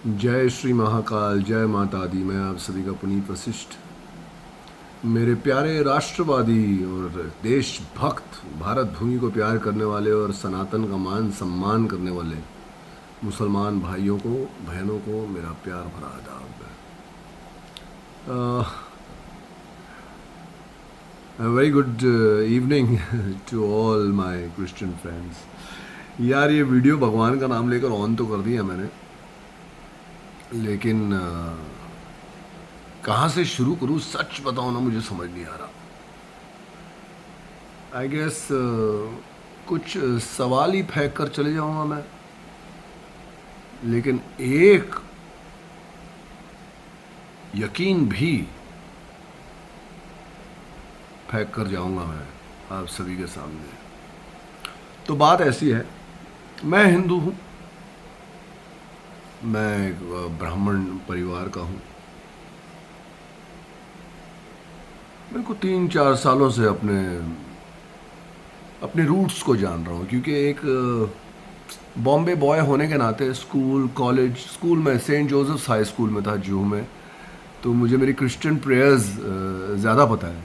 जय श्री महाकाल, जय माता दी। मैं आप सभी का पुनीत वशिष्ठ। मेरे प्यारे राष्ट्रवादी और देशभक्त, भारत भूमि को प्यार करने वाले और सनातन का मान सम्मान करने वाले मुसलमान भाइयों को, बहनों को मेरा प्यार भरा आदाब। Very good evening to all my Christian friends. यार, ये वीडियो भगवान का नाम लेकर ऑन तो कर दिया मैंने, लेकिन कहाँ से शुरू करूँ? सच बताओ ना, मुझे समझ नहीं आ रहा। आई गेस कुछ सवाल ही फेंक कर चले जाऊंगा मैं, लेकिन एक यकीन भी फेंक कर जाऊंगा मैं आप सभी के सामने। तो बात ऐसी है, मैं हिंदू हूँ, मैं एक ब्राह्मण परिवार का हूँ। मेरे को 3-4 सालों से अपने रूट्स को जान रहा हूँ, क्योंकि एक बॉम्बे बॉय होने के नाते स्कूल में सेंट जोसेफ्स हाई स्कूल में था जूहू में, तो मुझे मेरी क्रिश्चियन प्रेयर्स ज़्यादा पता है।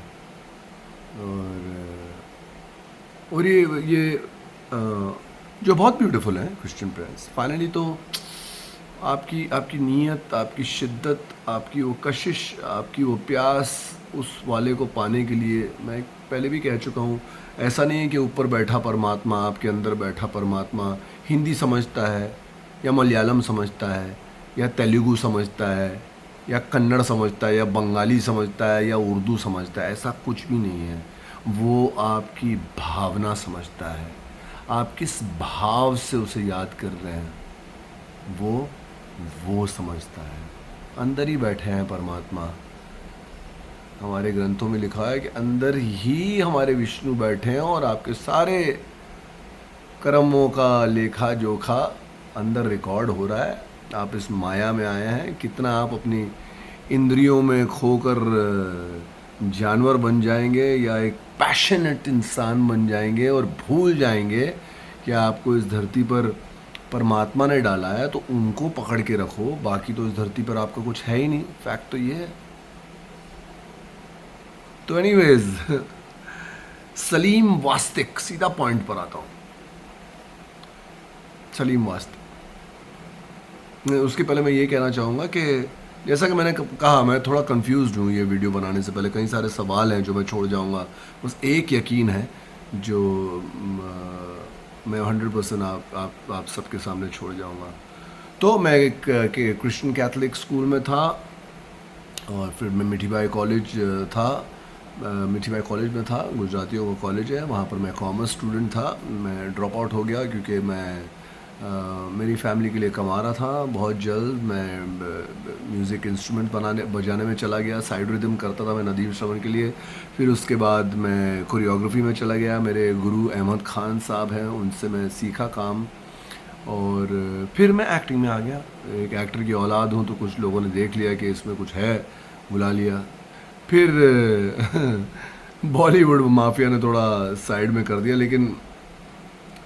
और ये जो बहुत ब्यूटीफुल है क्रिश्चियन प्रेयर्स। फाइनली तो आपकी नीयत, आपकी शिद्दत, आपकी वो कशिश, आपकी वो प्यास उस वाले को पाने के लिए, मैं पहले भी कह चुका हूँ, ऐसा नहीं है कि ऊपर बैठा परमात्मा, आपके अंदर बैठा परमात्मा हिंदी समझता है या मलयालम समझता है या तेलुगु समझता है या कन्नड़ समझता है या बंगाली समझता है या उर्दू समझता है। ऐसा कुछ भी नहीं है। वो आपकी भावना समझता है। आप किस भाव से उसे याद कर रहे हैं, वो समझता है। अंदर ही बैठे हैं परमात्मा। हमारे ग्रंथों में लिखा है कि अंदर ही हमारे विष्णु बैठे हैं और आपके सारे कर्मों का लेखा जोखा अंदर रिकॉर्ड हो रहा है। आप इस माया में आए हैं, कितना आप अपनी इंद्रियों में खोकर जानवर बन जाएंगे या एक पैशनेट इंसान बन जाएंगे और भूल जाएंगे कि आपको इस धरती पर परमात्मा ने डाला है, तो उनको पकड़ के रखो। बाकी तो इस धरती पर आपका कुछ है ही नहीं। फैक्ट तो ये है। तो एनीवेज सलीम वास्तिक, सीधा पॉइंट पर आता हूँ। सलीम वास्तिक, उसके पहले मैं ये कहना चाहूँगा कि जैसा कि मैंने कहा, मैं थोड़ा कंफ्यूज्ड हूँ। ये वीडियो बनाने से पहले कई सारे सवाल हैं जो मैं छोड़ जाऊँगा। बस एक यकीन है जो मैं 100% आप सबके सामने छोड़ जाऊँगा। तो मैं एक क्रिश्चियन कैथोलिक स्कूल में था, और फिर मैं मिठीबाई कॉलेज था। मिठीबाई कॉलेज में था, गुजरातियों का कॉलेज है, वहाँ पर मैं कॉमर्स स्टूडेंट था। मैं ड्रॉप आउट हो गया क्योंकि मैं मेरी फैमिली के लिए कमा रहा था। बहुत जल्द मैं म्यूज़िक इंस्ट्रूमेंट बजाने में चला गया। साइड रिदम करता था मैं नदीम श्रवण के लिए। फिर उसके बाद मैं कोरियोग्राफी में चला गया। मेरे गुरु अहमद खान साहब हैं, उनसे मैं सीखा काम। और फिर मैं एक्टिंग में आ गया। एक एक्टर की औलाद हूँ, तो कुछ लोगों ने देख लिया कि इसमें कुछ है, बुला लिया। फिर बॉलीवुड माफिया ने थोड़ा साइड में कर दिया, लेकिन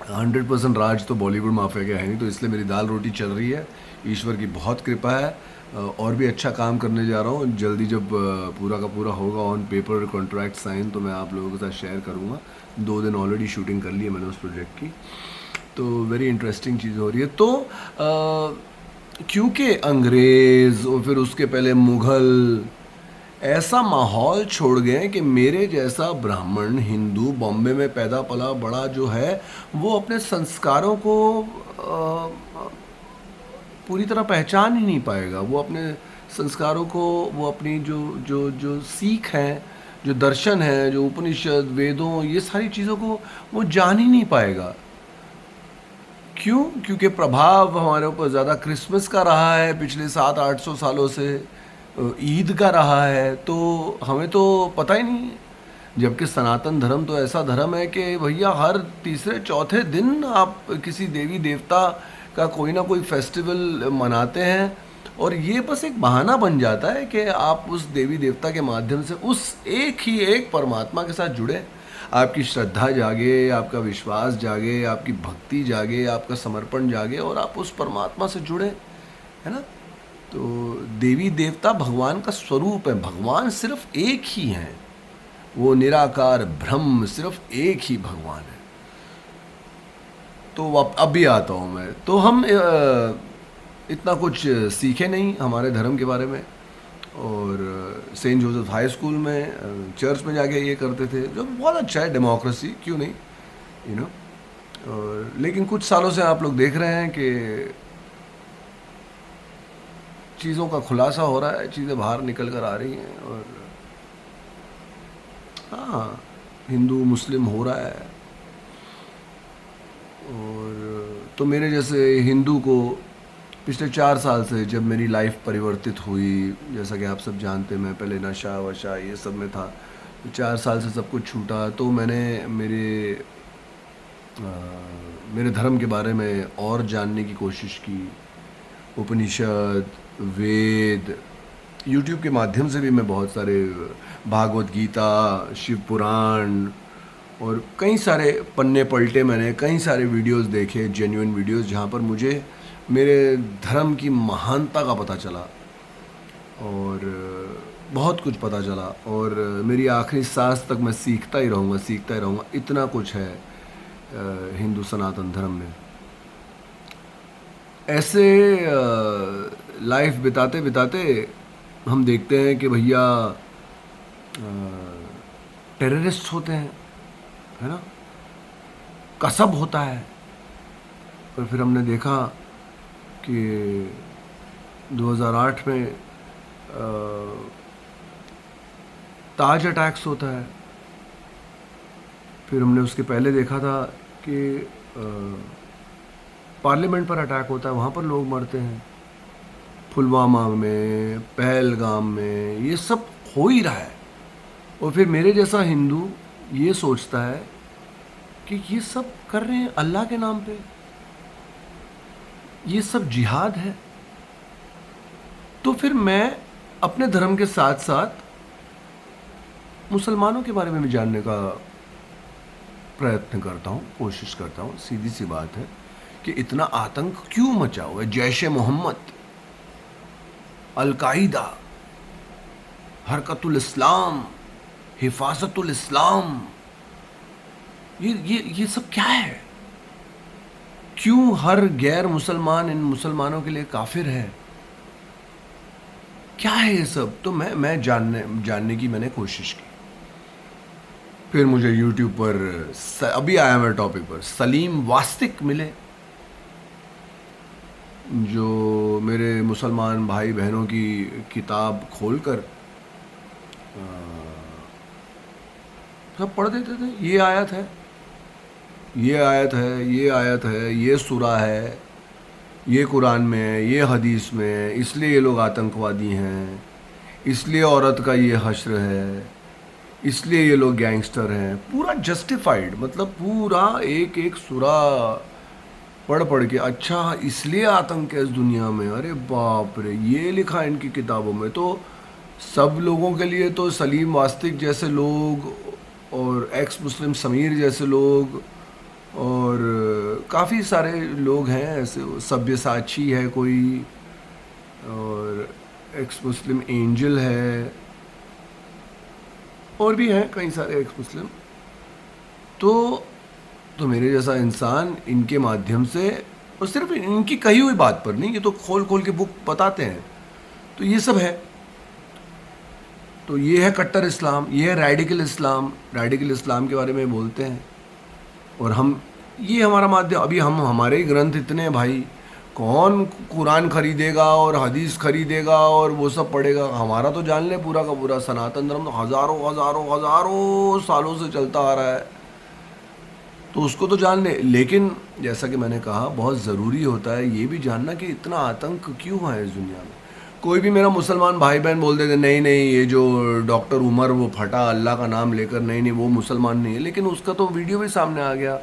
100% राज तो बॉलीवुड माफिया का है नहीं, तो इसलिए मेरी दाल रोटी चल रही है। ईश्वर की बहुत कृपा है। और भी अच्छा काम करने जा रहा हूँ। जल्दी जब पूरा का पूरा होगा ऑन पेपर कॉन्ट्रैक्ट साइन, तो मैं आप लोगों के साथ शेयर करूँगा। 2 दिन ऑलरेडी शूटिंग कर ली है मैंने उस प्रोजेक्ट की, तो वेरी इंटरेस्टिंग चीज़ हो रही है। तो क्योंकि अंग्रेज़ और फिर उसके पहले मुग़ल ऐसा माहौल छोड़ गए कि मेरे जैसा ब्राह्मण हिंदू बॉम्बे में पैदा पला बड़ा जो है, वो अपने संस्कारों को पूरी तरह पहचान ही नहीं पाएगा। वो अपने संस्कारों को, वो अपनी जो जो जो सीख हैं, जो दर्शन है, जो उपनिषद, वेदों, ये सारी चीज़ों को वो जान ही नहीं पाएगा। क्यों? क्योंकि प्रभाव हमारे ऊपर ज़्यादा क्रिसमस का रहा है पिछले 700-800 सालों से, ईद का रहा है, तो हमें तो पता ही नहीं है। जबकि सनातन धर्म तो ऐसा धर्म है कि भैया हर तीसरे चौथे दिन आप किसी देवी देवता का कोई ना कोई फेस्टिवल मनाते हैं, और ये बस एक बहाना बन जाता है कि आप उस देवी देवता के माध्यम से उस एक परमात्मा के साथ जुड़े। आपकी श्रद्धा जागे, आपका विश्वास जागे, आपकी भक्ति जागे, आपका समर्पण जागे और आप उस परमात्मा से जुड़े, है ना। तो देवी देवता भगवान का स्वरूप है, भगवान सिर्फ एक ही है, वो निराकार ब्रह्म सिर्फ एक ही भगवान है। तो अब भी आता हूँ मैं, तो हम इतना कुछ सीखे नहीं हमारे धर्म के बारे में, और सेंट जोसेफ हाई स्कूल में चर्च में जाके ये करते थे, जो बहुत अच्छा है, डेमोक्रेसी, क्यों नहीं, यू नो। और लेकिन कुछ सालों से आप लोग देख रहे हैं कि चीज़ों का खुलासा हो रहा है, चीज़ें बाहर निकल कर आ रही हैं, और हाँ, हिंदू मुस्लिम हो रहा है। और तो मेरे जैसे हिंदू को पिछले 4 साल से जब मेरी लाइफ परिवर्तित हुई, जैसा कि आप सब जानते हैं, मैं पहले नशा वशा ये सब में था, तो 4 साल से सब कुछ छूटा, तो मैंने अ, मेरे धर्म के बारे में और जानने की कोशिश की। उपनिषद, वेद, यूट्यूब के माध्यम से भी मैं बहुत सारे भागवत गीता, शिव पुराण और कई सारे पन्ने पलटे, मैंने कई सारे वीडियोस देखे, जेन्युइन वीडियोस, जहाँ पर मुझे मेरे धर्म की महानता का पता चला, और बहुत कुछ पता चला, और मेरी आखिरी सांस तक मैं सीखता ही रहूँगा, सीखता ही रहूँगा, इतना कुछ है हिंदू सनातन धर्म में। ऐसे लाइफ बिताते बिताते हम देखते हैं कि भैया टेररिस्ट होते हैं, है ना, कसब होता है, और फिर हमने देखा कि 2008 में ताज अटैक्स होता है, फिर हमने उसके पहले देखा था कि पार्लियामेंट पर अटैक होता है, वहाँ पर लोग मरते हैं, पुलवामा में, पहलगाम में, ये सब हो ही रहा है। और फिर मेरे जैसा हिंदू ये सोचता है कि ये सब कर रहे हैं अल्लाह के नाम पे, ये सब जिहाद है। तो फिर मैं अपने धर्म के साथ साथ मुसलमानों के बारे में भी जानने का प्रयत्न करता हूँ, कोशिश करता हूँ। सीधी सी बात है कि इतना आतंक क्यों मचा हुआ है? जैश मोहम्मद, अल-कायदा, हरकतुल इस्लाम, हिफाजतुल इस्लाम, ये सब क्या है? क्यों हर गैर मुसलमान इन मुसलमानों के लिए काफिर है? क्या है ये सब? तो मैं जानने की मैंने कोशिश की। फिर मुझे YouTube पर अभी आया मैं टॉपिक पर, सलीम वास्तिक मिले, जो मेरे मुसलमान भाई बहनों की किताब खोलकर सब पढ़ देते थे। ये आयत है, ये आयत है, ये आयत है, ये सूरा है, ये कुरान में है, ये हदीस में है, इसलिए ये लोग आतंकवादी हैं, इसलिए औरत का ये हश्र है, इसलिए ये लोग गैंगस्टर हैं। पूरा जस्टिफाइड, मतलब पूरा एक एक सूरा पढ़ पढ़ के, अच्छा इसलिए आतंक है इस दुनिया में, अरे बाप रे, ये लिखा है इनकी किताबों में। तो सब लोगों के लिए तो सलीम वास्तिक जैसे लोग और एक्स मुस्लिम समीर जैसे लोग और काफ़ी सारे लोग हैं ऐसे, सब्यसाची है कोई, और एक्स मुस्लिम एंजल है, और भी हैं कई सारे एक्स मुस्लिम। तो मेरे जैसा इंसान इनके माध्यम से, और सिर्फ इनकी कही हुई बात पर नहीं, ये तो खोल खोल के बुक बताते हैं, तो ये सब है। तो ये है कट्टर इस्लाम, ये है रेडिकल इस्लाम, रेडिकल इस्लाम के बारे में बोलते हैं। और हम, ये हमारा माध्यम, अभी हम, हमारे ही ग्रंथ इतने हैं भाई, कौन कुरान खरीदेगा और हदीस खरीदेगा और वो सब पढ़ेगा? हमारा तो जान ले पूरा का पूरा सनातन धर्म तो हज़ारों हज़ारों हज़ारों सालों से चलता आ रहा है, तो उसको तो जान ले। लेकिन जैसा कि मैंने कहा, बहुत ज़रूरी होता है ये भी जानना कि इतना आतंक क्यों है इस दुनिया में। कोई भी मेरा मुसलमान भाई बहन बोल देते नहीं नहीं ये जो डॉक्टर उमर वो फटा अल्लाह का नाम लेकर, नहीं नहीं वो मुसलमान नहीं है, लेकिन उसका तो वीडियो भी सामने आ गया,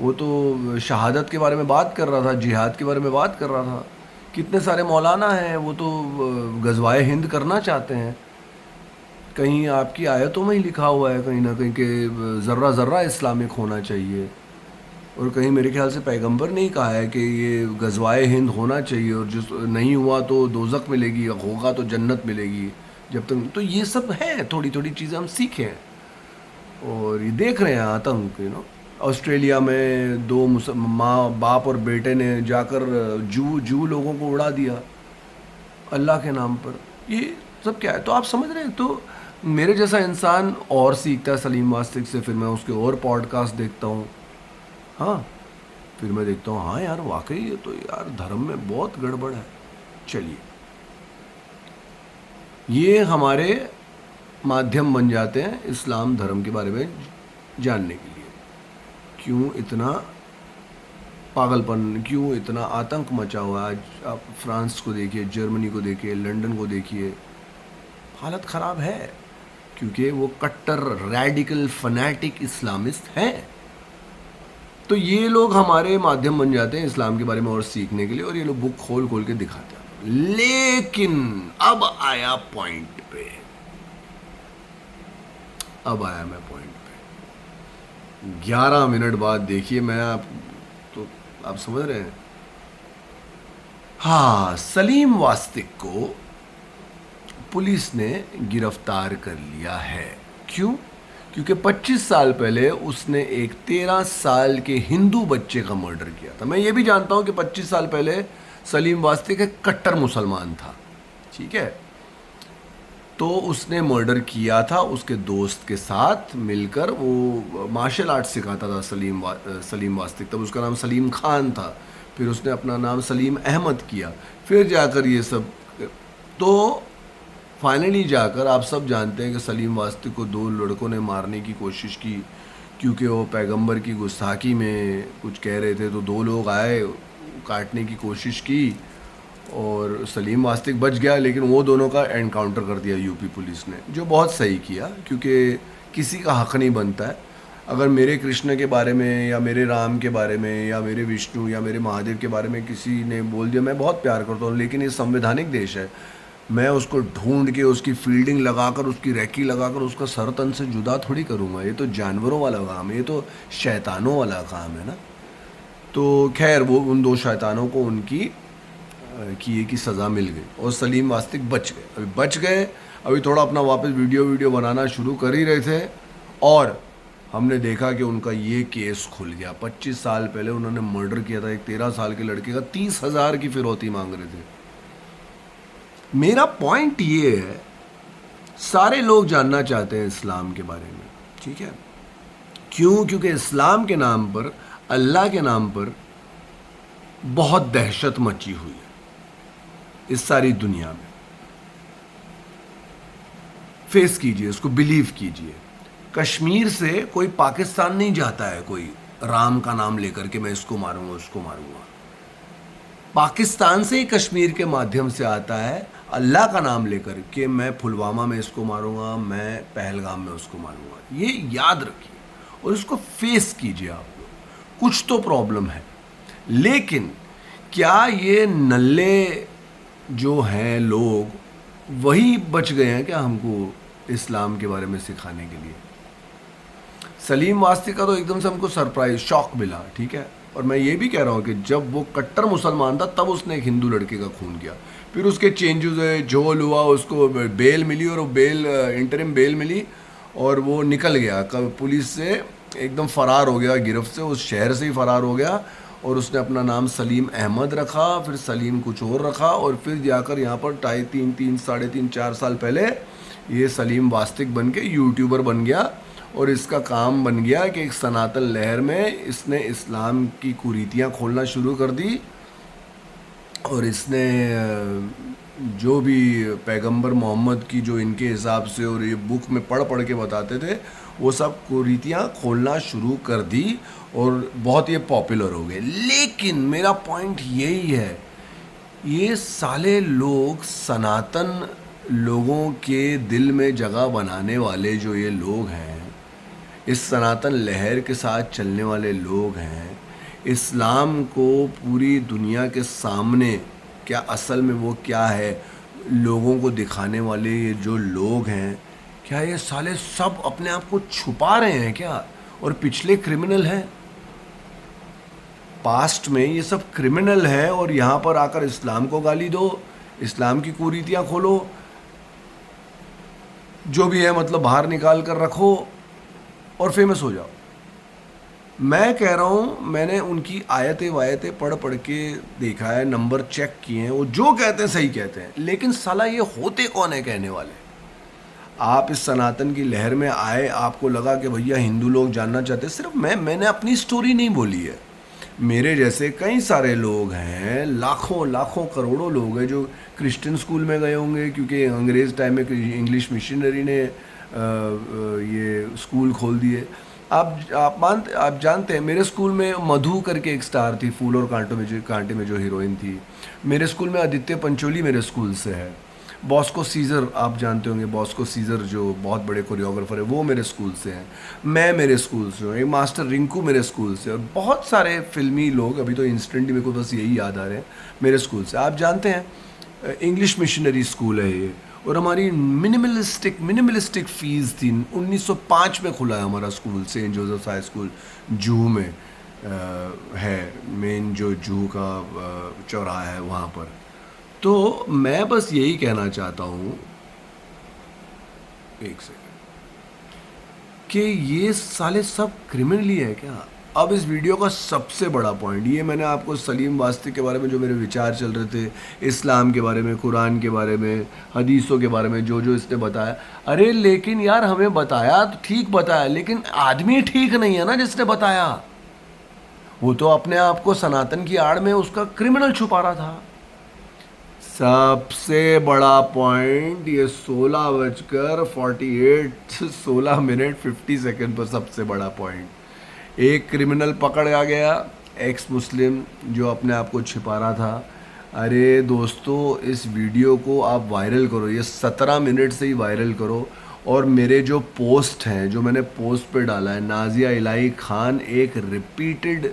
वो तो शहादत के बारे में बात कर रहा था, जिहाद के बारे में बात कर रहा था। कितने सारे मौलाना हैं, वो तो गज़वाए हिंद करना चाहते हैं। कहीं आपकी आयतों में ही लिखा हुआ है कहीं ना कहीं कि ज़र्रा ज़र्रा इस्लामिक होना चाहिए। और कहीं मेरे ख्याल से पैगंबर ने ही कहा है कि ये गज़वाए हिंद होना चाहिए, और जिस नहीं हुआ तो दोज़ख मिलेगी, होगा तो जन्नत मिलेगी। जब तक तो ये सब है, थोड़ी थोड़ी चीज़ें हम सीखे हैं, और ये देख रहे हैं आतंक। ऑस्ट्रेलिया में दो माँ बाप और बेटे ने जाकर जू जू लोगों को उड़ा दिया अल्लाह के नाम पर। ये सब क्या है? तो आप समझ रहे हैं? तो मेरे जैसा इंसान और सीखता है सलीम वास्तिक से, फिर मैं उसके और पॉडकास्ट देखता हूँ। हाँ, फिर मैं देखता हूँ हाँ यार वाकई ये तो यार धर्म में बहुत गड़बड़ है। चलिए, ये हमारे माध्यम बन जाते हैं इस्लाम धर्म के बारे में जानने के लिए। क्यों इतना पागलपन, क्यों इतना आतंक मचा हुआ है? आज आप फ्रांस को देखिए, जर्मनी को देखिए, लंदन को देखिए, हालत ख़राब है, क्योंकि वो कट्टर रैडिकल फनैटिक इस्लामिस्ट हैं। तो ये लोग हमारे माध्यम बन जाते हैं इस्लाम के बारे में और सीखने के लिए, और ये लोग बुक खोल खोल के दिखाते हैं। लेकिन अब आया पॉइंट पे, अब आया मैं पॉइंट पे। 11 मिनट बाद देखिए, मैं आप तो आप समझ रहे हैं। हाँ, सलीम वास्तिक को पुलिस ने गिरफ्तार कर लिया है। क्यों? क्योंकि 25 साल पहले उसने एक 13 साल के हिंदू बच्चे का मर्डर किया था। मैं ये भी जानता हूँ कि 25 साल पहले सलीम वास्तिक एक कट्टर मुसलमान था, ठीक है। तो उसने मर्डर किया था उसके दोस्त के साथ मिलकर। वो मार्शल आर्ट सिखाता था सलीम वास्तिक, तब उसका नाम सलीम खान था। फिर उसने अपना नाम सलीम अहमद किया, फिर जाकर ये सब। तो फाइनली जाकर आप सब जानते हैं कि सलीम वास्तिक को 2 लड़कों ने मारने की कोशिश की, क्योंकि वो पैगंबर की गुस्ताखी में कुछ कह रहे थे। तो 2 लोग आए, काटने की कोशिश की, और सलीम वास्तिक बच गया, लेकिन वो दोनों का एनकाउंटर कर दिया यूपी पुलिस ने, जो बहुत सही किया, क्योंकि किसी का हक नहीं बनता है। अगर मेरे कृष्ण के बारे में या मेरे राम के बारे में या मेरे विष्णु या मेरे महादेव के बारे में किसी ने बोल दिया, मैं बहुत प्यार करता हूँ, लेकिन ये संवैधानिक देश है, मैं उसको ढूंढ के उसकी फील्डिंग लगाकर उसकी रैकी लगाकर उसका सर तन से जुदा थोड़ी करूँगा। ये तो जानवरों वाला काम है, ये तो शैतानों वाला काम है ना। तो खैर, वो उन 2 शैतानों को उनकी किए की सज़ा मिल गई, और सलीम वास्तिक बच गए। अभी बच गए, अभी थोड़ा अपना वापस वीडियो बनाना शुरू कर ही रहे थे, और हमने देखा कि उनका ये केस खुल गया। 25 साल पहले उन्होंने मर्डर किया था एक 13 साल के लड़के का, 30,000 की फिरौती मांग रहे थे। मेरा पॉइंट ये है, सारे लोग जानना चाहते हैं इस्लाम के बारे में, ठीक है। क्यों? क्योंकि इस्लाम के नाम पर, अल्लाह के नाम पर बहुत दहशत मची हुई है इस सारी दुनिया में। फेस कीजिए, इसको बिलीव कीजिए। कश्मीर से कोई पाकिस्तान नहीं जाता है कोई राम का नाम लेकर के मैं इसको मारूंगा उसको मारूंगा। पाकिस्तान से ही कश्मीर के माध्यम से आता है अल्लाह का नाम लेकर के, मैं पुलवामा में इसको मारूंगा, मैं पहलगाम में उसको मारूंगा। ये याद रखिए और इसको फेस कीजिए आप लोग। कुछ तो प्रॉब्लम है, लेकिन क्या ये नल्ले जो हैं लोग वही बच गए हैं क्या हमको इस्लाम के बारे में सिखाने के लिए? सलीम वास्तिक का तो एकदम से हमको सरप्राइज शॉक मिला, ठीक है। और मैं ये भी कह रहा हूँ कि जब वो कट्टर मुसलमान था तब उसने एक हिंदू लड़के का खून किया, फिर उसके चेंजेस हुए, झोल हुआ, उसको बेल मिली, और वो बेल इंटरिम बेल मिली, और वो निकल गया पुलिस से, एकदम फ़रार हो गया गिरफ्त से, उस शहर से ही फ़रार हो गया, और उसने अपना नाम सलीम अहमद रखा, फिर सलीम कुछ और रखा, और फिर जाकर यहाँ पर 3.5 4 साल पहले ये सलीम वास्तिक बन के यूट्यूबर बन गया। और इसका काम बन गया कि एक सनातन लहर में इसने इस्लाम की कुरीतियाँ खोलना शुरू कर दी, और इसने जो भी पैगंबर मोहम्मद की जो इनके हिसाब से और ये बुक में पढ़ पढ़ के बताते थे, वो सब कुरीतियाँ खोलना शुरू कर दी, और बहुत ये पॉपुलर हो गए। लेकिन मेरा पॉइंट यही है, ये साले लोग, सनातन लोगों के दिल में जगह बनाने वाले जो ये लोग हैं, इस सनातन लहर के साथ चलने वाले लोग हैं, इस्लाम को पूरी दुनिया के सामने क्या असल में वो क्या है लोगों को दिखाने वाले ये जो लोग हैं, क्या ये साले सब अपने आप को छुपा रहे हैं क्या और पिछले क्रिमिनल हैं? पास्ट में ये सब क्रिमिनल हैं और यहाँ पर आकर इस्लाम को गाली दो, इस्लाम की कुरीतियाँ खोलो, जो भी है मतलब बाहर निकाल कर रखो और फेमस हो जाओ। मैं कह रहा हूँ, मैंने उनकी आयतें वायतें पढ़ पढ़ के देखा है, नंबर चेक किए हैं, वो जो कहते हैं सही कहते हैं, लेकिन साला ये होते कौन है कहने वाले। आप इस सनातन की लहर में आए, आपको लगा कि भैया हिंदू लोग जानना चाहते हैं, सिर्फ मैंने अपनी स्टोरी नहीं बोली है, मेरे जैसे कई सारे लोग हैं, लाखों लाखों करोड़ों लोग हैं जो क्रिश्चियन स्कूल में गए होंगे, क्योंकि अंग्रेज़ टाइम में इंग्लिश मिशनरी ने ये स्कूल खोल दिए। आप जानते हैं, मेरे स्कूल में मधु करके एक स्टार थी, फूल और कांटे में जो हीरोइन थी। मेरे स्कूल में आदित्य पंचोली मेरे स्कूल से है। बॉस्को सीज़र आप जानते होंगे, बॉस्को सीज़र जो बहुत बड़े कोरियोग्राफर है, वो मेरे स्कूल से हैं। मैं मेरे स्कूल से हूँ, एक मास्टर रिंकू मेरे स्कूल से, और बहुत सारे फिल्मी लोग, अभी तो इंस्टेंटली मेरे को बस यही याद आ रहे हैं, मेरे स्कूल से। आप जानते हैं इंग्लिश मिशनरी स्कूल है ये, और हमारी मिनिमलिस्टिक फ़ीस थी। 1905 में खुला है हमारा school, Saint Joseph high school Juhu में है, मेन जो जूहू का चौराहा है वहाँ पर। तो मैं बस यही कहना चाहता हूँ, एक सेकंड, कि ये साले सब क्रिमिनली है क्या। अब इस वीडियो का सबसे बड़ा पॉइंट, ये मैंने आपको सलीम वास्ती के बारे में जो मेरे विचार चल रहे थे, इस्लाम के बारे में, कुरान के बारे में, हदीसों के बारे में, जो जो इसने बताया, अरे लेकिन यार हमें बताया तो ठीक बताया, लेकिन आदमी ठीक नहीं है ना जिसने बताया। वो तो अपने आप को सनातन की आड़ में उसका क्रिमिनल छुपा रहा था। सबसे बड़ा पॉइंट, ये 16:48 पर सबसे बड़ा पॉइंट, एक क्रिमिनल पकड़ा गया, एक्स मुस्लिम, जो अपने आप को छिपा रहा था। अरे दोस्तों, इस वीडियो को आप वायरल करो, ये 17 मिनट से ही वायरल करो। और मेरे जो पोस्ट हैं, जो मैंने पोस्ट पे डाला है, नाजिया इलाही खान एक रिपीटेड,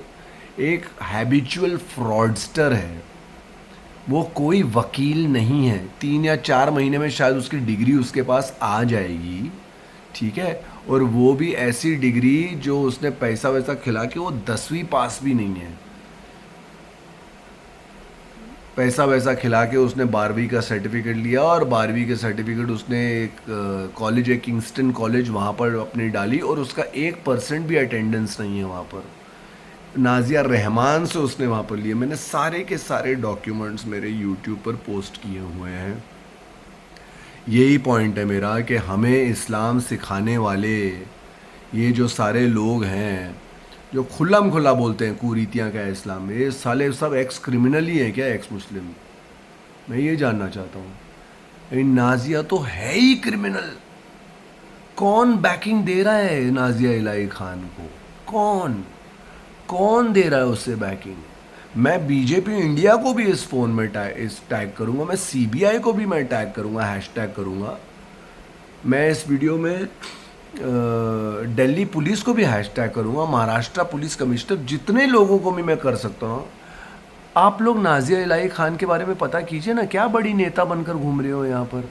एक हैबिचुअल फ्रॉडस्टर है, वो कोई वकील नहीं है। 3 या 4 महीने में शायद उसकी डिग्री उसके पास आ जाएगी, ठीक है, और वो भी ऐसी डिग्री जो उसने पैसा वैसा खिला के, वो 10वीं पास भी नहीं है, पैसा वैसा खिला के उसने 12वीं का सर्टिफिकेट लिया, और 12वीं के सर्टिफिकेट उसने एक कॉलेज है, किंगस्टन कॉलेज, वहाँ पर अपनी डाली, और उसका 1% भी अटेंडेंस नहीं है वहाँ पर। नाजिया रहमान से उसने वहाँ पर लिए। मैंने सारे के सारे डॉक्यूमेंट्स मेरे यूट्यूब पर पोस्ट किए हुए हैं। यही पॉइंट है मेरा कि हमें इस्लाम सिखाने वाले ये जो सारे लोग हैं, जो खुल्लम खुल्ला बोलते हैं कुरीतियाँ क्या है इस्लाम में, ये साले सब एक्स क्रिमिनल ही हैं क्या, एक्स मुस्लिम। मैं ये जानना चाहता हूँ। नाजिया तो है ही क्रिमिनल। कौन बैकिंग दे रहा है नाजिया इलाही खान को? कौन दे रहा है उससे बैकिंग? मैं बीजेपी इंडिया को भी इस फ़ोन में टैग करूँगा, मैं सीबीआई को भी मैं टैग करूँगा, हैशटैग करूँगा। मैं इस वीडियो में दिल्ली पुलिस को भी हैशटैग करूँगा, महाराष्ट्र पुलिस कमिश्नर, जितने लोगों को भी मैं कर सकता हूँ। आप लोग नाजिया इलाही खान के बारे में पता कीजिए ना, क्या बड़ी नेता बनकर घूम रहे हो यहाँ पर।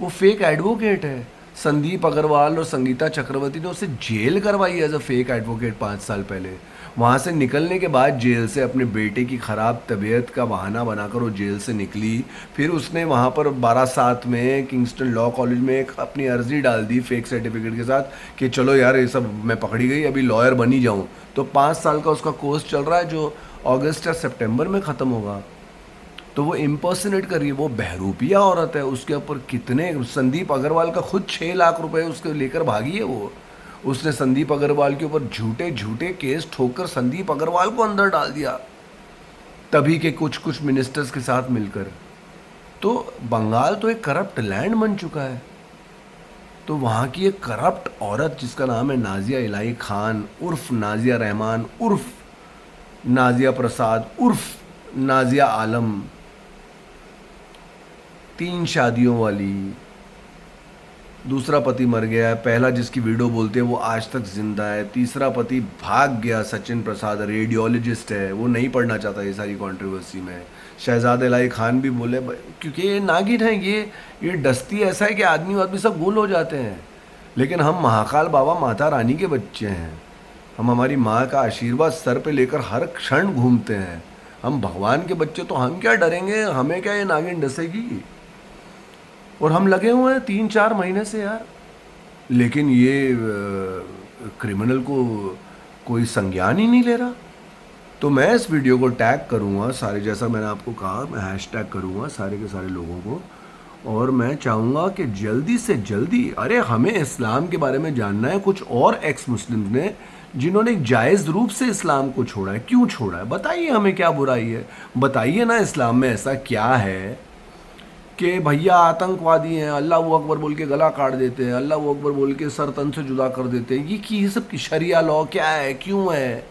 वो फेक एडवोकेट है। संदीप अग्रवाल और संगीता चक्रवर्ती ने उसे जेल करवाई एज अ फेक एडवोकेट 5 साल पहले। वहाँ से निकलने के बाद जेल से अपने बेटे की ख़राब तबीयत का बहाना बनाकर वो जेल से निकली। फिर उसने वहाँ पर 12/7 में किंगस्टन लॉ कॉलेज में एक अपनी अर्ज़ी डाल दी फेक सर्टिफिकेट के साथ कि चलो यार ये सब मैं पकड़ी गई, अभी लॉयर बन ही जाऊँ। तो 5 साल का उसका कोर्स चल रहा है जो अगस्त या सितंबर में ख़त्म होगा। तो वो इम्पर्सनेट कर रही है, वो बहरूपिया औरत है। उसके ऊपर कितने, संदीप अग्रवाल का खुद 6 लाख रुपए उसके लेकर भागी है वो। उसने संदीप अग्रवाल के ऊपर झूठे केस ठोककर संदीप अग्रवाल को अंदर डाल दिया, तभी के कुछ मिनिस्टर्स के साथ मिलकर। तो बंगाल तो एक करप्ट लैंड बन चुका है। तो वहाँ की एक करप्ट औरत जिसका नाम है नाजिया इलाही खान उर्फ नाजिया रहमान उर्फ नाजिया प्रसाद उर्फ नाजिया आलम, 3 शादियों वाली, दूसरा पति मर गया है, पहला जिसकी वीडियो बोलते हैं वो आज तक जिंदा है, तीसरा पति भाग गया, सचिन प्रसाद रेडियोलॉजिस्ट है, वो नहीं पढ़ना चाहता ये सारी कंट्रोवर्सी में। शहजाद इलाही खान भी बोले, क्योंकि ये नागिन है, ये डस्ती ऐसा है कि आदमी सब गुल हो जाते हैं। लेकिन हम महाकाल बाबा माता रानी के बच्चे हैं, हम हमारी माँ का आशीर्वाद सर पे लेकर हर क्षण घूमते हैं। हम भगवान के बच्चे, तो हम क्या डरेंगे, हमें क्या ये नागिन डसेगी। और हम लगे हुए हैं 3-4 महीने से यार, लेकिन ये क्रिमिनल को कोई संज्ञान ही नहीं ले रहा। तो मैं इस वीडियो को टैग करूँगा सारे, जैसा मैंने आपको कहा, मैं हैशटैग करूँगा सारे के सारे लोगों को, और मैं चाहूँगा कि जल्दी से जल्दी, अरे हमें इस्लाम के बारे में जानना है। कुछ और एक्स मुस्लिम ने जिन्होंने एक जायज़ रूप से इस्लाम को छोड़ा है, क्यों छोड़ा है, बताइए हमें क्या बुराई है, बताइए ना इस्लाम में ऐसा क्या है कि भैया आतंकवादी हैं, अल्लाह अकबर बोल के गला काट देते हैं, अल्लाह अकबर बोल के सर तन से जुदा कर देते हैं। ये सब की शरिया लॉ क्या है, क्यों है।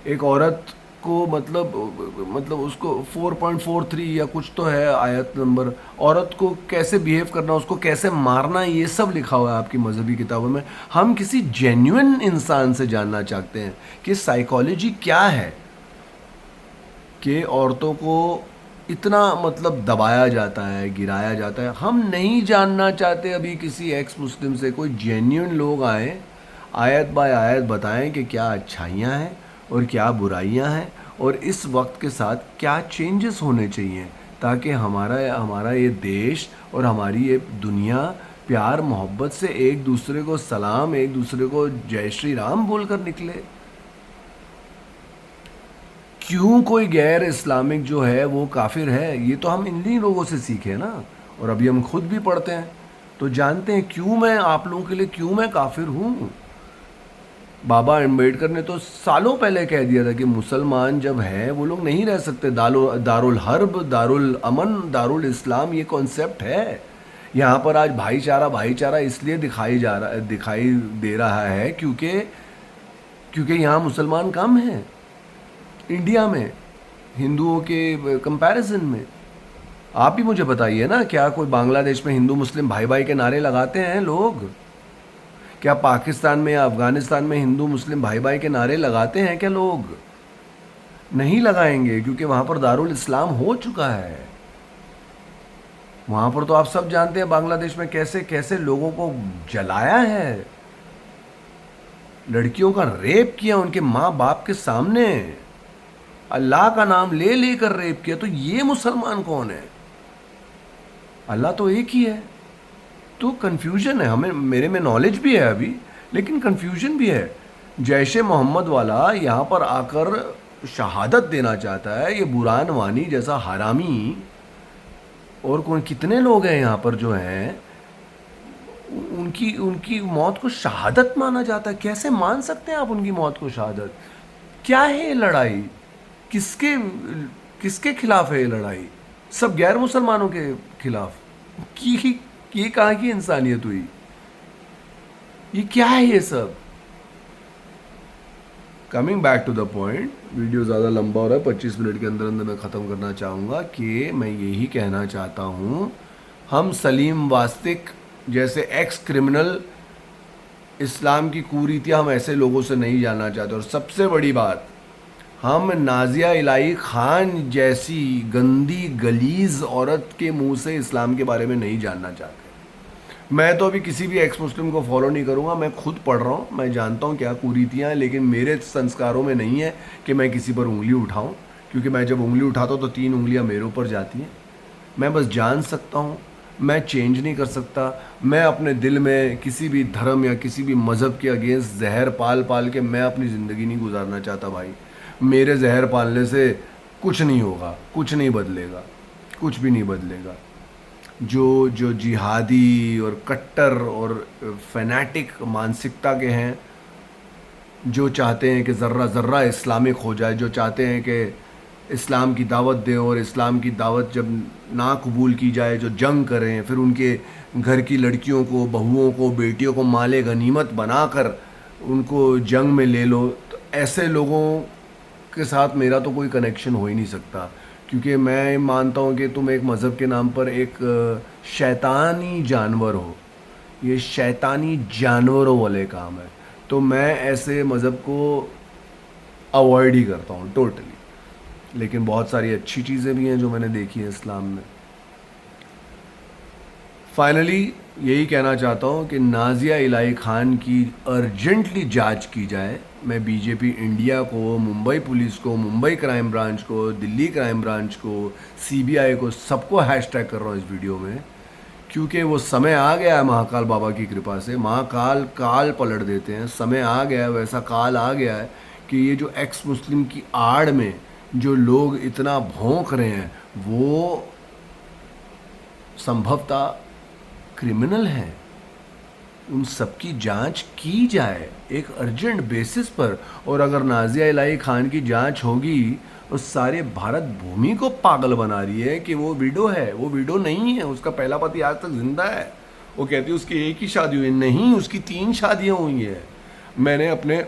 एक औरत को मतलब उसको 4.43 या कुछ तो है आयत नंबर, औरत को कैसे बिहेव करना, उसको कैसे मारना, ये सब लिखा हुआ है आपकी मजहबी किताबों में। हम किसी जेन्युइन इंसान से जानना चाहते हैं कि साइकोलॉजी क्या है कि औरतों को इतना मतलब दबाया जाता है, गिराया जाता है। हम नहीं जानना चाहते अभी किसी एक्स मुस्लिम से, कोई जेन्युइन लोग आए, आयत बाय आयत बताएं कि क्या अच्छाइयाँ हैं और क्या बुराइयाँ हैं, और इस वक्त के साथ क्या चेंजेस होने चाहिए, ताकि हमारा हमारा ये देश और हमारी ये दुनिया प्यार मोहब्बत से एक दूसरे को सलाम, एक दूसरे को जय श्री राम बोलकर निकले। क्यों कोई गैर इस्लामिक जो है वो काफिर है, ये तो हम इन्हीं लोगों से सीखे ना, और अभी हम खुद भी पढ़ते हैं तो जानते हैं क्यों मैं आप लोगों के लिए, क्यों मैं काफिर हूँ। बाबा अम्बेडकर ने तो सालों पहले कह दिया था कि मुसलमान जब हैं वो लोग नहीं रह सकते, दारुल हर्ब, दारुल अमन, दारुल इस्लाम, ये कॉन्सेप्ट है। यहाँ पर आज भाईचारा भाईचारा इसलिए दिखाई दे रहा है क्योंकि यहाँ मुसलमान कम हैं इंडिया में हिंदुओं के कंपैरिजन में। आप ही मुझे बताइए ना, क्या कोई बांग्लादेश में हिंदू मुस्लिम भाई भाई के नारे लगाते हैं लोग? क्या पाकिस्तान में या अफगानिस्तान में हिंदू मुस्लिम भाई भाई के नारे लगाते हैं क्या लोग? नहीं लगाएंगे, क्योंकि वहां पर दारुल इस्लाम हो चुका है। वहां पर तो आप सब जानते हैं बांग्लादेश में कैसे कैसे लोगों को जलाया है, लड़कियों का रेप किया उनके माँ बाप के सामने, अल्लाह का नाम ले लेकर रेप किया। तो ये मुसलमान कौन है? अल्लाह तो एक ही है। तो कन्फ्यूजन है हमें, मेरे में नॉलेज भी है अभी, लेकिन कन्फ्यूजन भी है। जैश ए मोहम्मद वाला यहाँ पर आकर शहादत देना चाहता है, ये बुरहान वानी जैसा हरामी, और कौन कितने लोग हैं यहाँ पर जो हैं, उनकी उनकी मौत को शहादत माना जाता है। कैसे मान सकते हैं आप उनकी मौत को शहादत? क्या है ये लड़ाई? किसके किसके खिलाफ है ये लड़ाई? सब गैर मुसलमानों के खिलाफ की? ये कहाँ की इंसानियत हुई? ये क्या है ये सब? Coming back to the point, video ज़्यादा लंबा हो रहा है, 25 मिनट के अंदर अंदर मैं ख़त्म करना चाहूँगा कि मैं यही कहना चाहता हूँ, हम सलीम वास्तिक जैसे एक्स क्रिमिनल, इस्लाम की कुरीतियाँ हम ऐसे लोगों से नहीं जानना चाहते। और सबसे बड़ी बात, हम नाजिया इलाही खान जैसी गंदी गलीज औरत के मुंह से इस्लाम के बारे में नहीं जानना चाहते। मैं तो अभी किसी भी एक्स मुस्लिम को फॉलो नहीं करूंगा, मैं खुद पढ़ रहा हूँ, मैं जानता हूँ क्या कुरीतियाँ हैं, लेकिन मेरे संस्कारों में नहीं है कि मैं किसी पर उंगली उठाऊँ, क्योंकि मैं जब उंगली उठाता हूँ तो 3 उंगलियाँ मेरे ऊपर जाती हैं। मैं बस जान सकता हूँ, मैं चेंज नहीं कर सकता। मैं अपने दिल में किसी भी धर्म या किसी भी मज़हब के अगेंस्ट जहर पाल पाल के मैं अपनी ज़िंदगी नहीं गुजारना चाहता भाई। मेरे जहर पालने से कुछ नहीं होगा, कुछ नहीं बदलेगा, कुछ भी नहीं बदलेगा। जो जो जिहादी और कट्टर और फैनेटिक मानसिकता के हैं, जो चाहते हैं कि ज़र्रा ज़र्रा इस्लामिक हो जाए, जो चाहते हैं कि इस्लाम की दावत दें और इस्लाम की दावत जब ना कबूल की जाए जो जंग करें, फिर उनके घर की लड़कियों को, बहुओं को, बेटियों को माले गनीमत बनाकर उनको जंग में ले लो, तो ऐसे लोगों के साथ मेरा तो कोई कनेक्शन हो ही नहीं सकता। क्योंकि मैं मानता हूँ कि तुम एक मज़हब के नाम पर एक शैतानी जानवर हो, ये शैतानी जानवरों वाले काम है। तो मैं ऐसे मज़हब को अवॉइड ही करता हूँ टोटली। लेकिन बहुत सारी अच्छी चीज़ें भी हैं जो मैंने देखी हैं इस्लाम में। फाइनली यही कहना चाहता हूँ कि नाज़िया इलाही खान की अर्जेंटली जांच की जाए। मैं बीजेपी इंडिया को, मुंबई पुलिस को, मुंबई क्राइम ब्रांच को, दिल्ली क्राइम ब्रांच को, सीबीआई को, सबको हैशटैग कर रहा हूँ इस वीडियो में, क्योंकि वो समय आ गया है महाकाल बाबा की कृपा से। महाकाल काल पलट देते हैं, समय आ गया है, वैसा काल आ गया है कि ये जो एक्स मुस्लिम की आड़ में जो लोग इतना भौंक रहे हैं वो संभवतः क्रिमिनल हैं। उन सबकी जांच की जाए एक अर्जेंट बेसिस पर। और अगर नाज़िया इलाही खान की जांच होगी तो सारे भारत भूमि को पागल बना रही है कि वो विडो है। वो विडो नहीं है, उसका पहला पति आज तक जिंदा है। वो कहती है उसकी एक ही शादी हुई, नहीं उसकी 3 शादियां हुई है। मैंने अपने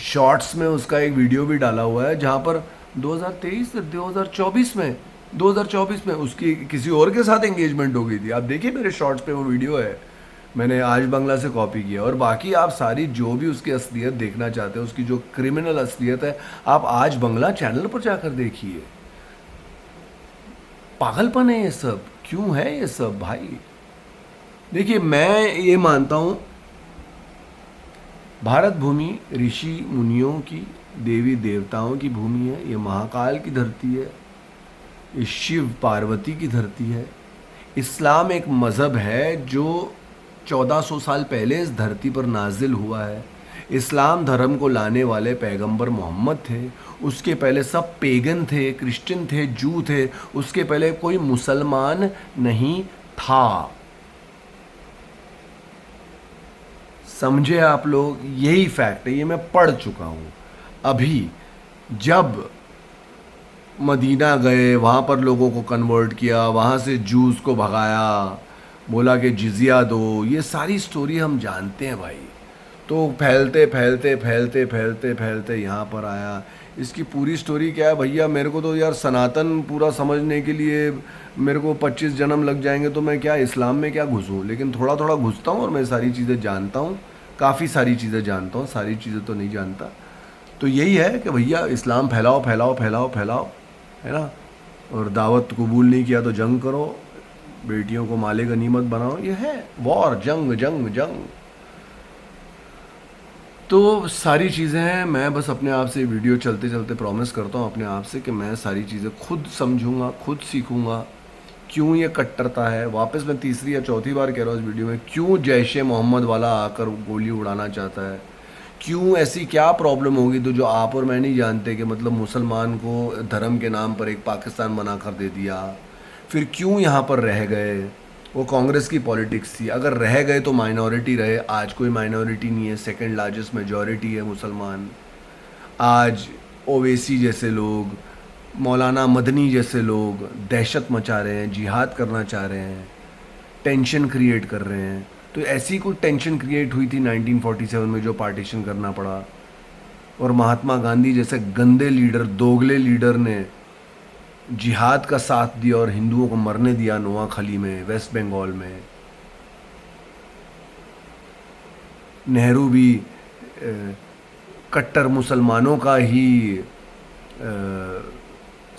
शॉर्ट्स में उसका एक वीडियो भी डाला हुआ है जहाँ पर 2024 में उसकी किसी और के साथ एंगेजमेंट हो गई थी। आप देखिए मेरे शॉर्ट्स पे वो वीडियो है, मैंने आज बंगला से कॉपी किया। और बाकी आप सारी जो भी उसकी असलियत देखना चाहते हैं, उसकी जो क्रिमिनल असलियत है, आप आज बंगला चैनल पर जाकर देखिए। पागलपन है ये सब, क्यों है ये सब भाई? देखिए मैं ये मानता हूँ भारत भूमि ऋषि मुनियों की, देवी देवताओं की भूमि है। ये महाकाल की धरती है, ये शिव पार्वती की धरती है। इस्लाम एक मज़हब है जो 1400 साल पहले इस धरती पर नाजिल हुआ है। इस्लाम धर्म को लाने वाले पैगंबर मोहम्मद थे। उसके पहले सब पेगन थे, क्रिश्चियन थे, जू थे। उसके पहले कोई मुसलमान नहीं था। समझे आप लोग? यही फैक्ट है, ये मैं पढ़ चुका हूँ। अभी जब मदीना गए, वहाँ पर लोगों को कन्वर्ट किया, वहाँ से जूस को भगाया, बोला कि जिजिया दो, ये सारी स्टोरी हम जानते हैं भाई। तो फैलते फैलते फैलते फैलते फैलते यहाँ पर आया। इसकी पूरी स्टोरी क्या है भैया? मेरे को तो यार सनातन पूरा समझने के लिए मेरे को 25 जन्म लग जाएंगे, तो मैं क्या इस्लाम में क्या घुसूँ। लेकिन थोड़ा थोड़ा घुसता हूँ और मैं सारी चीज़ें जानता हूँ, काफ़ी सारी चीज़ें जानता हूँ, सारी चीज़ें तो नहीं जानता। तो यही है कि भैया इस्लाम फैलाओ फैलाओ फैलाओ फैलाओ, है ना। और दावत कबूल नहीं किया तो जंग करो, बेटियों को माले गनीमत बनाओ, ये है वॉर, जंग जंग जंग। तो सारी चीज़ें हैं। मैं बस अपने आप से वीडियो चलते चलते प्रॉमिस करता हूँ अपने आप से कि मैं सारी चीज़ें खुद समझूंगा, खुद सीखूंगा। क्यों ये कट्टरता है, वापस मैं तीसरी या चौथी बार कह रहा हूँ इस वीडियो में, क्यों जैश ए मोहम्मद वाला आकर गोली उड़ाना चाहता है, क्यों ऐसी क्या प्रॉब्लम होगी तो जो आप और मैं नहीं जानते कि मतलब मुसलमान को धर्म के नाम पर एक पाकिस्तान बना कर दे दिया। फिर क्यों यहाँ पर रह गए? वो कांग्रेस की पॉलिटिक्स थी। अगर रह गए तो माइनॉरिटी रहे, आज कोई माइनॉरिटी नहीं है, सेकंड लार्जेस्ट मेजॉरिटी है मुसलमान। आज ओवैसी जैसे लोग, मौलाना मदनी जैसे लोग दहशत मचा रहे हैं, जिहाद करना चाह रहे हैं, टेंशन क्रिएट कर रहे हैं। तो ऐसी कोई टेंशन क्रिएट हुई थी 1947 में जो पार्टीशन करना पड़ा। और महात्मा गांधी जैसे गंदे लीडर, दोगले लीडर ने जिहाद का साथ दिया और हिंदुओं को मरने दिया नोआखली में, वेस्ट बंगाल में। नेहरू भी कट्टर मुसलमानों का ही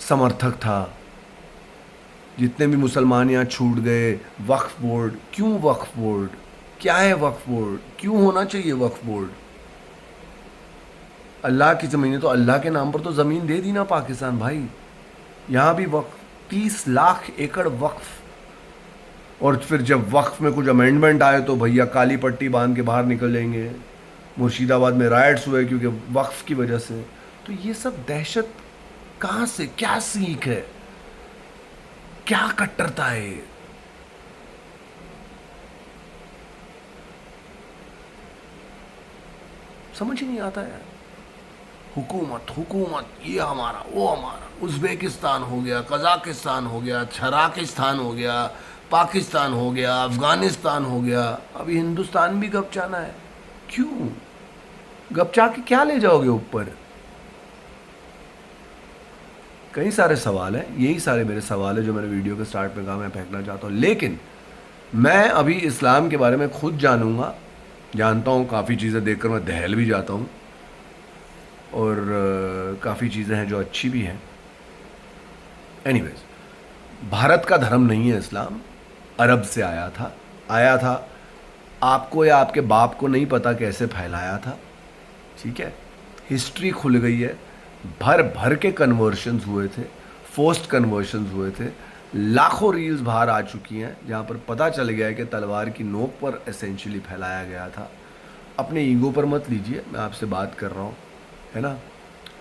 समर्थक था। जितने भी मुसलमान यहाँ छूट गए, वक्फ बोर्ड, क्यों वक्फ बोर्ड? क्या है वक्फ बोर्ड? क्यों होना चाहिए वक्फ बोर्ड? अल्लाह की ज़मीन, तो अल्लाह के नाम पर तो ज़मीन दे दी ना पाकिस्तान भाई। यहाँ भी वक्फ, 30 लाख एकड़ वक्फ। और फिर जब वक्फ में कुछ अमेंडमेंट आए तो भैया काली पट्टी बांध के बाहर निकल जाएंगे। मुर्शिदाबाद में राइट्स हुए क्योंकि वक्फ की वजह से। तो ये सब दहशत कहाँ से, क्या सीख है, क्या कट्टरता है ये? समझ ही नहीं आता है। हुकूमत हुकूमत, ये हमारा वो हमारा, उज़्बेकिस्तान हो गया, कज़ाकिस्तान हो गया, छराकिस्तान हो गया, पाकिस्तान हो गया, अफ़गानिस्तान हो गया, अभी हिंदुस्तान भी गपचाना है। क्यों गपचा के क्या ले जाओगे ऊपर? कई सारे सवाल हैं, यही सारे मेरे सवाल है जो मैंने वीडियो के स्टार्ट में कहा मैं फेंकना चाहता हूँ। लेकिन मैं अभी इस्लाम के बारे में खुद जानूंगा, जानता हूँ, काफ़ी चीज़ें देखकर मैं दहल भी जाता हूँ। और काफ़ी चीज़ें हैं जो अच्छी भी हैं। एनीवेज, भारत का धर्म नहीं है इस्लाम, अरब से आया था। आपको या आपके बाप को नहीं पता कैसे फैलाया था, ठीक है। हिस्ट्री खुल गई है, भर भर के कन्वर्शंस हुए थे, फोर्स्ड कन्वर्शंस हुए थे, लाखों रील्स बाहर आ चुकी हैं जहाँ पर पता चल गया है कि तलवार की नोक पर एसेंशियली फैलाया गया था। अपने ईगो पर मत लीजिए, मैं आपसे बात कर रहा हूँ, है ना।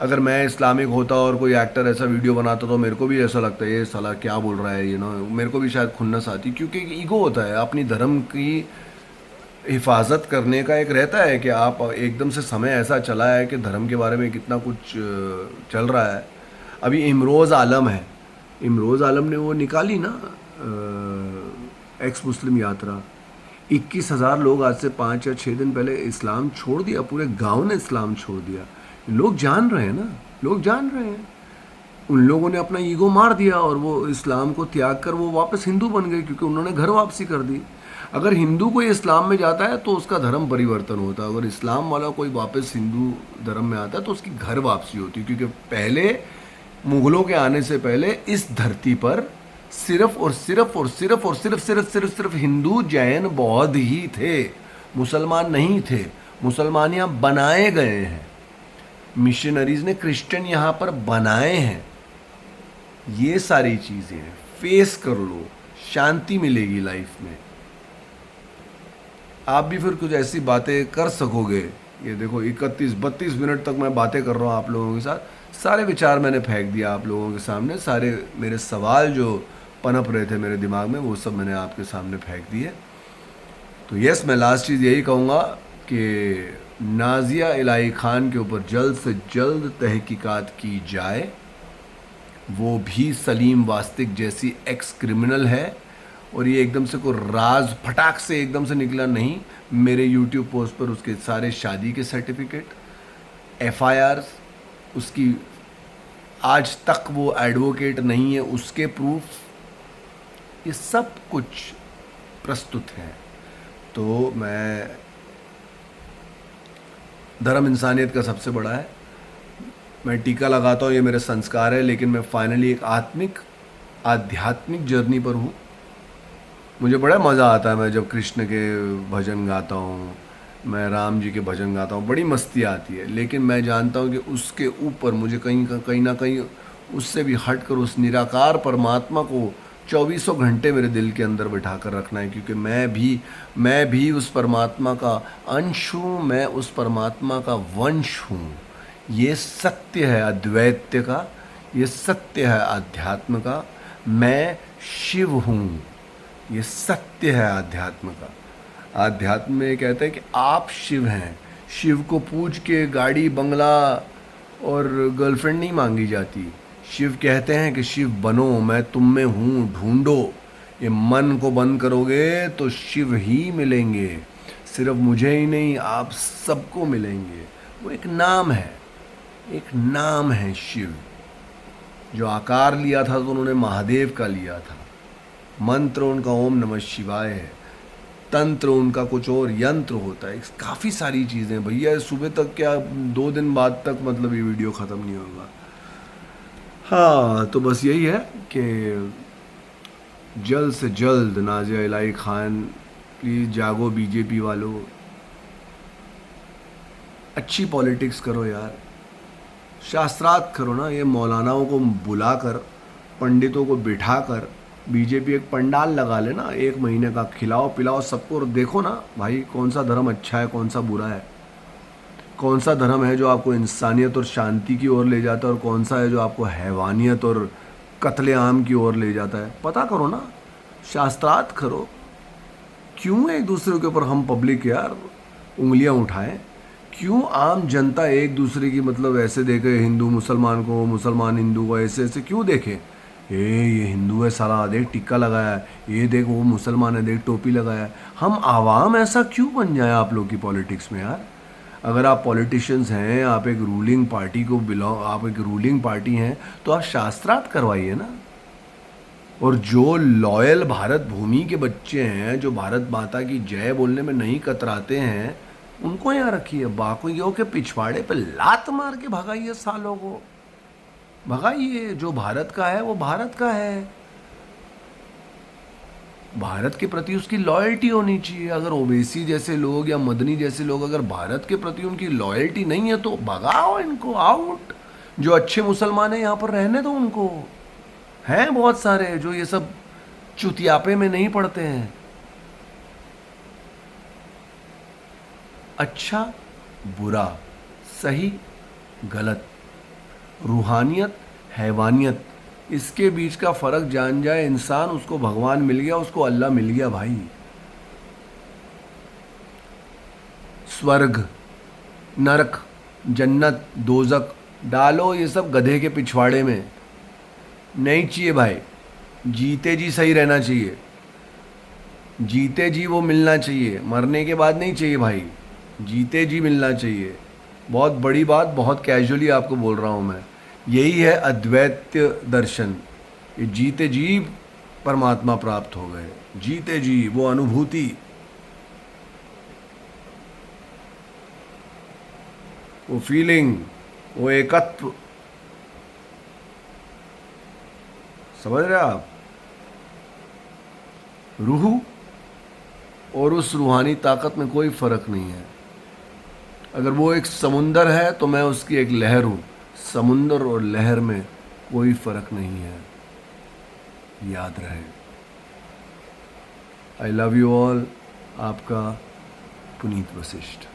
अगर मैं इस्लामिक होता और कोई एक्टर ऐसा वीडियो बनाता तो मेरे को भी ऐसा लगता है ये साला क्या बोल रहा है, मेरे को भी शायद खुन्नस आती, क्योंकि ईगो होता है। अपनी धर्म की हिफाजत करने का एक रहता है कि आप एकदम से समय ऐसा चला है कि धर्म के बारे में कितना कुछ चल रहा है। अभी इमरोज़ आलम है, इमरोज़ आलम ने वो निकाली ना एक्स मुस्लिम यात्रा, 21,000 लोग आज से 5 या 6 दिन पहले इस्लाम छोड़ दिया, पूरे गांव ने इस्लाम छोड़ दिया। लोग जान रहे हैं ना, लोग जान रहे हैं। उन लोगों ने अपना ईगो मार दिया और वो इस्लाम को त्याग कर वो वापस हिंदू बन गए, क्योंकि उन्होंने घर वापसी कर दी। अगर हिंदू कोई इस्लाम में जाता है तो उसका धर्म परिवर्तन होता है, अगर इस्लाम वाला कोई वापस हिंदू धर्म में आता है तो उसकी घर वापसी होती है। क्योंकि पहले मुगलों के आने से पहले इस धरती पर सिर्फ और सिर्फ और सिर्फ और सिर्फ सिर्फ सिर्फ सिर्फ हिंदू, जैन, बौद्ध ही थे, मुसलमान नहीं थे। मुसलमान यहाँ बनाए गए हैं, मिशनरीज ने क्रिश्चियन यहाँ पर बनाए हैं। ये सारी चीज़ें फेस कर लो, शांति मिलेगी लाइफ में, आप भी फिर कुछ ऐसी बातें कर सकोगे। ये देखो 31-32 मिनट तक मैं बातें कर रहा हूँ आप लोगों के साथ, सारे विचार मैंने फेंक दिया आप लोगों के सामने, सारे मेरे सवाल जो पनप रहे थे मेरे दिमाग में वो सब मैंने आपके सामने फेंक दिए। तो यस, मैं लास्ट चीज़ यही कहूँगा कि नाजिया इलाही खान के ऊपर जल्द से जल्द तहकीकात की जाए। वो भी सलीम वास्तिक जैसी एक्स क्रिमिनल है, और ये एकदम से कोई राज फटाक से एकदम से निकला नहीं। मेरे यूट्यूब पोस्ट पर उसके सारे शादी के सर्टिफिकेट, एफआईआर, उसकी आज तक वो एडवोकेट नहीं है उसके प्रूफ, ये सब कुछ प्रस्तुत है। तो मैं, धर्म इंसानियत का सबसे बड़ा है, मैं टीका लगाता हूँ, ये मेरे संस्कार है, लेकिन मैं फाइनली एक आध्यात्मिक जर्नी पर हूँ। मुझे बड़ा मज़ा आता है मैं जब कृष्ण के भजन गाता हूँ, मैं राम जी के भजन गाता हूँ, बड़ी मस्ती आती है। लेकिन मैं जानता हूँ कि उसके ऊपर मुझे कहीं ना कहीं उससे भी हट कर उस निराकार परमात्मा को 2400 घंटे मेरे दिल के अंदर बिठा कर रखना है, क्योंकि मैं भी उस परमात्मा का अंश हूँ, मैं उस परमात्मा का वंश हूँ। ये सत्य है अद्वैत्य का, ये सत्य है अध्यात्म का। मैं शिव हूँ, ये सत्य है अध्यात्म का। अध्यात्म में कहते हैं कि आप शिव हैं। शिव को पूज के गाड़ी, बंगला और गर्लफ्रेंड नहीं मांगी जाती। शिव कहते हैं कि शिव बनो, मैं तुम में हूँ, ढूंढो। ये मन को बंद करोगे तो शिव ही मिलेंगे, सिर्फ मुझे ही नहीं, आप सबको मिलेंगे। वो एक नाम है, एक नाम है शिव। जो आकार लिया था तो उन्होंने महादेव का लिया था। मंत्र उनका ओम नमः शिवाय है, तंत्र उनका कुछ और यंत्र होता है। काफ़ी सारी चीज़ें भैया, सुबह तक क्या 2 दिन बाद तक मतलब ये वीडियो ख़त्म नहीं होगा। हाँ, तो बस यही है कि जल्द से जल्द नाजिया इलाही खान, प्लीज़ जागो बीजेपी वालों, अच्छी पॉलिटिक्स करो यार, शास्त्रार्थ करो ना। ये मौलानाओं को बुलाकर, पंडितों को बिठाकर बीजेपी एक पंडाल लगा ले ना, 1 महीने का, खिलाओ पिलाओ सबको, और देखो ना भाई कौन सा धर्म अच्छा है, कौन सा बुरा है, कौन सा धर्म है जो आपको इंसानियत और शांति की ओर ले जाता है, और कौन सा है जो आपको हैवानियत और कत्लेआम की ओर ले जाता है। पता करो ना, शास्त्रार्थ करो। क्यों एक दूसरे के ऊपर हम पब्लिक यार उंगलियां उठाएं? क्यों आम जनता एक दूसरे की मतलब ऐसे देखे, हिंदू मुसलमान को, मुसलमान हिंदू को, ऐसे ऐसे क्यों देखे? ये हिंदू है साला, देख टिक्का लगाया है, ये देख वो मुसलमान है, देख टोपी लगाया है। हम आवाम ऐसा क्यों बन जाए आप लोग की पॉलिटिक्स में यार? अगर आप पॉलिटिशियंस हैं, आप एक रूलिंग पार्टी को आप एक रूलिंग पार्टी हैं, तो आप शास्त्रार्थ करवाइए ना। और जो लॉयल भारत भूमि के बच्चे हैं, जो भारत माता की जय बोलने में नहीं कतराते हैं, उनको यहाँ रखिए। बाकियों के पिछवाड़े पे लात मार के भगाइए, सालों को भगाइए। जो भारत का है वो भारत का है। भारत के प्रति उसकी लॉयल्टी होनी चाहिए। अगर ओवैसी जैसे लोग या मदनी जैसे लोग अगर भारत के प्रति उनकी लॉयल्टी नहीं है तो भगाओ इनको आउट। जो अच्छे मुसलमान हैं यहाँ पर रहने दो उनको। हैं बहुत सारे जो ये सब चुतियापे में नहीं पड़ते हैं। अच्छा बुरा, सही गलत, रूहानियत हैवानियत, इसके बीच का फर्क जान जाए इंसान, उसको भगवान मिल गया, उसको अल्लाह मिल गया भाई। स्वर्ग, नरक, जन्नत, दोजक डालो ये सब गधे के पिछवाड़े में। नहीं चाहिए भाई। जीते जी सही रहना चाहिए। जीते जी वो मिलना चाहिए, मरने के बाद नहीं चाहिए भाई। जीते जी मिलना चाहिए। बहुत बड़ी बात, बहुत कैजुअली आपको बोल रहा हूँ मैं। यही है अद्वैत दर्शन। ये जीते जी परमात्मा प्राप्त हो गए। जीते जी वो अनुभूति, वो फीलिंग, वो एकत्व, समझ रहे आप? रूह और उस रूहानी ताकत में कोई फर्क नहीं है। अगर वो एक समुंदर है तो मैं उसकी एक लहर हूँ। समुंदर और लहर में कोई फर्क नहीं है, याद रहे। I love you all. आपका पुनीत वशिष्ठ।